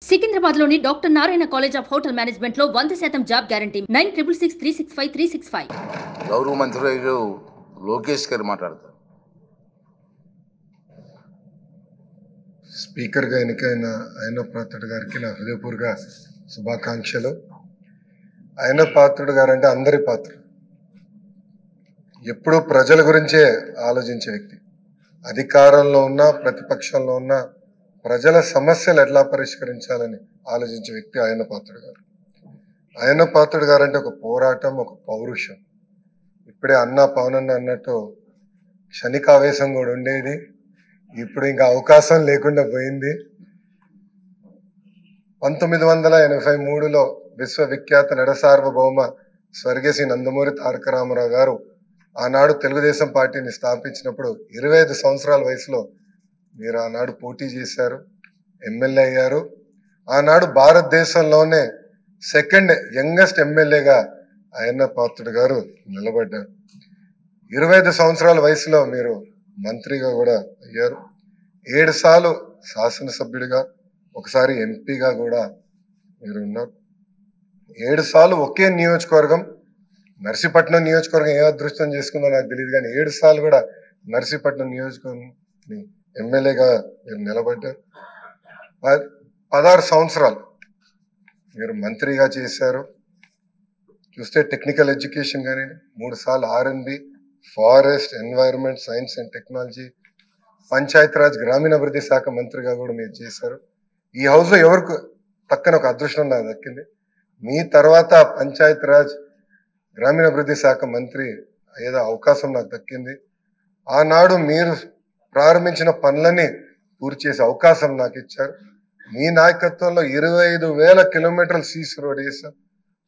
సికింద్రాబాద్లోని doctor Narayana college of hotel మేనేజ్మెంట్లో 100% job guarantee 966365 గౌరవ మంత్రి లోకేష్ గారు మాట్లాడతారు. స్పీకర్గా ఎన్నికైన అయ్యన్న పాత్రుడు గారికి నా హృదయపూర్వక శుభాకాంక్షలు. అయ్యన్న పాత్రుడు గారు అంటే అందరి పాత్రుడు, ఎప్పుడూ ప్రజల గురించే ఆలోచించే వ్యక్తి. అధికారంలో ఉన్నా ప్రతిపక్షంలో ఉన్నా ప్రజల సమస్యలు ఎట్లా పరిష్కరించాలని ఆలోచించే వ్యక్తి అయ్యన్న పాత్రుడు గారు. అయ్యన్న పాత్రుడు గారు అంటే ఒక పోరాటం, ఒక పౌరుషం. ఇప్పుడే అన్న పవనన్న అన్నట్టు క్షణికావేశం కూడా ఉండేది, ఇప్పుడు ఇంకా అవకాశం లేకుండా పోయింది. 1983లో విశ్వవిఖ్యాత నడసార్వభౌమ స్వర్గీయ శ్రీ నందమూరి తారక రామారావు గారు ఆనాడు తెలుగుదేశం పార్టీని స్థాపించినప్పుడు 25 సంవత్సరాల వయసులో మీరు ఆనాడు పోటీ చేశారు, ఎమ్మెల్యే అయ్యారు. ఆనాడు భారతదేశంలోనే సెకండ్ యంగెస్ట్ ఎమ్మెల్యేగా అయ్యన్న పాత్రుడు గారు నిలబడ్డారు. 25 సంవత్సరాల వయసులో మీరు మంత్రిగా కూడా అయ్యారు. 7 సార్లు శాసనసభ్యుడిగా, ఒకసారి ఎంపీగా కూడా మీరు ఉన్నారు. 7 సార్లు ఒకే నియోజకవర్గం, నర్సీపట్నం నియోజకవర్గం ఏ అదృష్టం చేసుకుందో నాకు తెలియదు, కానీ 7 సార్లు కూడా నర్సీపట్నం నియోజకవర్గం ఎమ్మెల్యేగా మీరు నిలబడ్డారు. 16 సంవత్సరాలు మీరు మంత్రిగా చేశారు. చూస్తే టెక్నికల్ ఎడ్యుకేషన్ కానీ 3 సార్లు R&B, forest, environment, science and technology, Panchayati Raj గ్రామీణాభివృద్ధి శాఖ మంత్రిగా కూడా మీరు చేశారు. ఈ హౌస్ లో ఎవరికి పక్కన ఒక అదృష్టం నాకు దక్కింది. మీ తర్వాత పంచాయతీరాజ్ గ్రామీణాభివృద్ధి శాఖ మంత్రి అయ్యేదో అవకాశం నాకు దక్కింది. ఆనాడు మీరు ప్రారంభించిన పనులని పూర్తి చేసే అవకాశం నాకు ఇచ్చారు. మీ నాయకత్వంలో 25,000 కిలోమీటర్లు సీసీ రోడ్ వేసాం,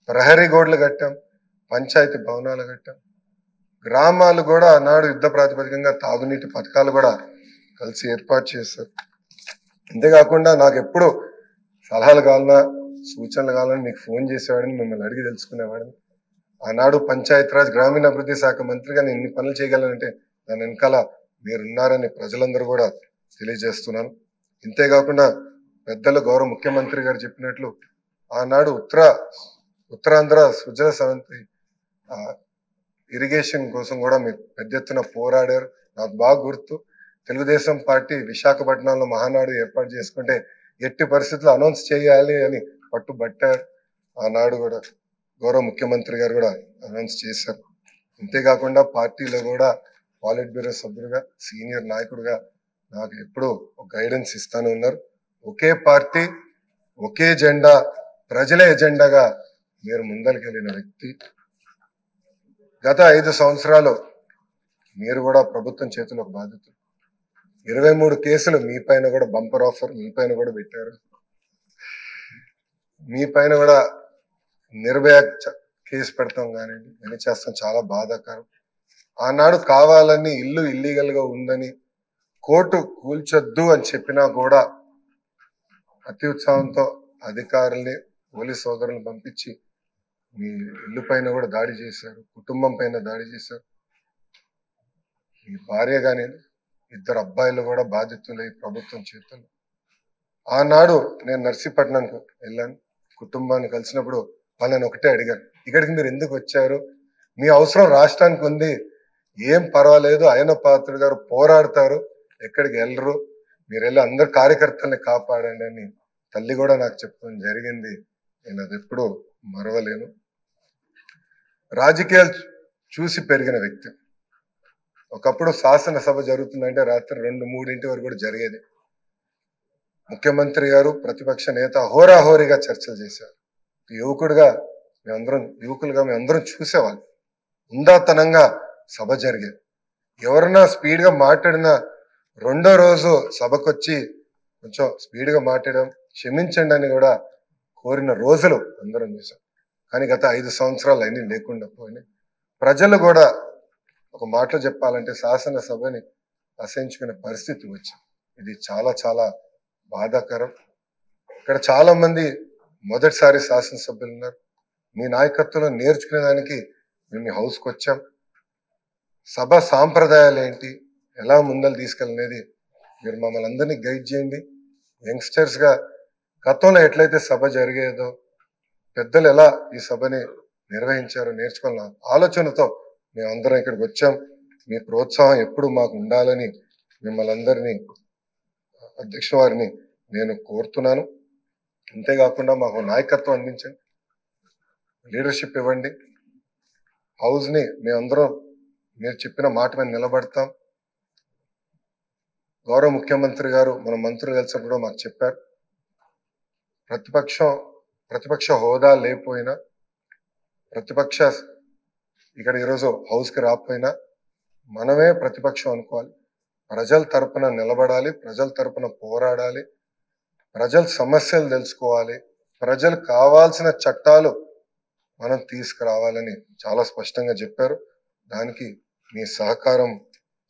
ప్రహరీ గోడలు కట్టాం, పంచాయతీ భవనాలు కట్టాం, గ్రామాలు కూడా ఆనాడు యుద్ధ ప్రాతిపదికంగా తాగునీటి పథకాలు కూడా కలిసి ఏర్పాటు చేశారు. అంతేకాకుండా నాకు ఎప్పుడు సలహాలు కావాలన్నా, సూచనలు కావాలని మీకు ఫోన్ చేసేవాడిని, మిమ్మల్ని అడిగి తెలుసుకునేవాడిని. ఆనాడు పంచాయతీరాజ్ గ్రామీణాభివృద్ధి శాఖ మంత్రిగా నేను ఇన్ని పనులు చేయగలనంటే దాని వెనకాల మీరున్నారని ప్రజలందరూ కూడా తెలియజేస్తున్నాను. ఇంతేకాకుండా పెద్దలు గౌరవ ముఖ్యమంత్రి గారు చెప్పినట్లు ఆనాడు ఉత్తరాంధ్ర సృజల సమితి ఇరిగేషన్ కోసం కూడా మీరు పెద్ద ఎత్తున పోరాడారు. నాకు బాగా గుర్తు, తెలుగుదేశం పార్టీ విశాఖపట్నంలో మహానాడు ఏర్పాటు చేసుకుంటే ఎట్టి పరిస్థితుల్లో అనౌన్స్ చేయాలి అని పట్టుబట్టారు. ఆనాడు కూడా గౌరవ ముఖ్యమంత్రి గారు కూడా అనౌన్స్ చేశారు. అంతేకాకుండా పార్టీలో కూడా పాలిట్ బ్యూరో సభ్యుడిగా, సీనియర్ నాయకుడిగా నాకు ఎప్పుడూ ఒక గైడెన్స్ ఇస్తానే ఉన్నారు. ఒకే పార్టీ, ఒకే జెండా, ప్రజల ఎజెండాగా మీరు ముందరికెళ్ళిన వ్యక్తి. గత 5 సంవత్సరాలు మీరు కూడా ప్రభుత్వం చేతిలో ఒక బాధ్యత. 23 కేసులు మీ పైన కూడా బంపర్ ఆఫర్ మీ పైన కూడా పెట్టారు. మీ పైన కూడా నిర్భయ కేసు పెడతాం కానీ ఎన్ని చేస్తాం, చాలా బాధాకరం. ఆనాడు కావాలని ఇల్లు ఇల్లీగల్ గా ఉందని కోర్టు కూల్చొద్దు అని చెప్పినా కూడా అతి ఉత్సాహంతో అధికారుల్ని, పోలీస్ సోదరులను పంపించి మీ ఇల్లు పైన కూడా దాడి చేశారు, కుటుంబం పైన దాడి చేశారు. మీ భార్య కానీ 2 అబ్బాయిలు కూడా బాధితులు ఈ ప్రభుత్వం చేతులు. ఆనాడు నేను నర్సీపట్నంకు వెళ్ళాను, కుటుంబాన్ని కలిసినప్పుడు వాళ్ళని ఒకటే అడిగాను, ఇక్కడికి మీరు ఎందుకు వచ్చారు, మీ అవసరం రాష్ట్రానికి ఉంది, ఏం పర్వాలేదు, అయ్యన్న పాత్రుడు గారు పోరాడతారు, ఎక్కడికి వెళ్ళరు, మీరు వెళ్ళి అందరు కార్యకర్తల్ని కాపాడండి అని తల్లి కూడా నాకు చెప్పడం జరిగింది. నేను అది ఎప్పుడూ మరవలేను. రాజకీయాలు చూసి పెరిగిన వ్యక్తి. ఒకప్పుడు శాసనసభ జరుగుతుందంటే రాత్రి 2-3 వరకు కూడా జరిగేది. ముఖ్యమంత్రి గారు, ప్రతిపక్ష నేత హోరాహోరీగా చర్చలు చేశారు. యువకులుగా మేమందరం చూసేవాళ్ళు. ఉందాతనంగా సభ జరిగేది. ఎవరన్నా స్పీడ్ గా మాట్లాడినా 2వ రోజు సభకొచ్చి కొంచెం స్పీడ్ గా మాట్లాడడం, క్షమించండి అని కూడా కోరిన రోజులు అందరం చూసాం. కానీ గత 5 సంవత్సరాలు అన్నీ లేకుండా పోయినాయి. ప్రజలు కూడా ఒక మాటలో చెప్పాలంటే శాసనసభని అసహించుకునే పరిస్థితి వచ్చింది. ఇది చాలా చాలా బాధాకరం. ఇక్కడ చాలా మంది మొదటిసారి శాసనసభ్యులు ఉన్నారు. మీ నాయకత్వంలో నేర్చుకునే దానికి మేము ఈ హౌస్కి వచ్చాం. సభ సాంప్రదాయాలు ఏంటి, ఎలా ముందలు తీసుకెళ్ళనేది మీరు మమ్మల్ని అందరినీ గైడ్ చేయండి. యంగ్స్టర్స్ గా గతంలో ఎట్లయితే సభ జరిగేదో పెద్దలు ఎలా ఈ సభని నిర్వహించారో నేర్చుకున్న ఆలోచనతో మేమందరం ఇక్కడికి వచ్చాం. మీ ప్రోత్సాహం ఎప్పుడు మాకు ఉండాలని మిమ్మల్ని అందరినీ అధ్యక్ష వారిని నేను కోరుతున్నాను. అంతేకాకుండా మాకు నాయకత్వం అందించండి, లీడర్షిప్ ఇవ్వండి. హౌస్ని మేమందరం మీరు చెప్పిన మాట మీద నిలబడతాం. గౌరవ ముఖ్యమంత్రి గారు మన మంత్రులు కలిసినప్పుడు మాకు చెప్పారు, ప్రతిపక్ష హోదా లేకపోయినా, ప్రతిపక్ష ఇక్కడ ఈరోజు హౌస్కి రాకపోయినా మనమే ప్రతిపక్షం అనుకోవాలి. ప్రజల తరపున నిలబడాలి, ప్రజల తరపున పోరాడాలి, ప్రజల సమస్యలు తెలుసుకోవాలి, ప్రజలు కావాల్సిన చట్టాలు మనం తీసుకురావాలని చాలా స్పష్టంగా చెప్పారు. దానికి మీ సహకారం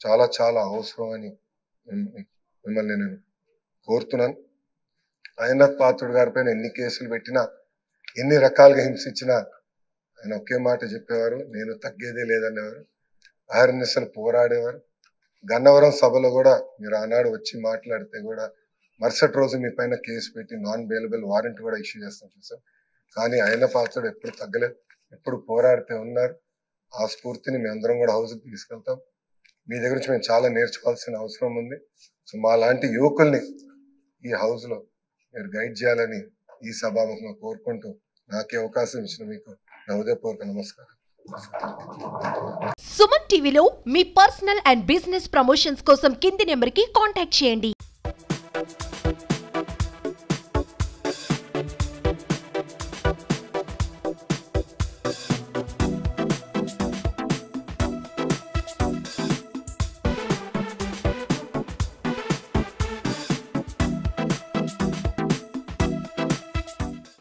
చాలా చాలా అవసరం అని మిమ్మల్ని నేను కోరుతున్నాను. అయ్యనాథ్ పాత్రుడు గారి పైన ఎన్ని కేసులు పెట్టినా, ఎన్ని రకాలుగా హింసించినా ఆయన ఒకే మాట చెప్పేవారు, నేను తగ్గేదే లేదనేవారు. అహర్నిశలు పోరాడేవారు. గన్నవరం సభలో కూడా మీరు ఆనాడు వచ్చి మాట్లాడితే కూడా మరుసటి రోజు మీ పైన కేసు పెట్టి నాన్ బెయిలబుల్ వారెంట్ కూడా ఇష్యూ చేస్తాం చూసాం. కానీ ఆయన పాత్రుడు ఎప్పుడు తగ్గలేదు, ఎప్పుడు పోరాడితే ఉన్నారు. ఆ స్ఫూర్తిని మేము అందరం కూడా హౌస్కి తీసుకెళ్తాం. మీ దగ్గర నుంచి మేము చాలా నేర్చుకోవాల్సిన అవసరం ఉంది. సో మా లాంటి యువకుల్ని ఈ హౌస్లో మీరు గైడ్ చేయాలని ఈ సభాముఖంగా కోరుకుంటూ నాకే అవకాశం ఇచ్చిన మీకు నా హృదయపూర్వక నమస్కారం. సుమన్ టీవీలో మీ పర్సనల్ అండ్ బిజినెస్ ప్రమోషన్స్ కోసం కింది నెంబర్కి కాంటాక్ట్ చేయండి.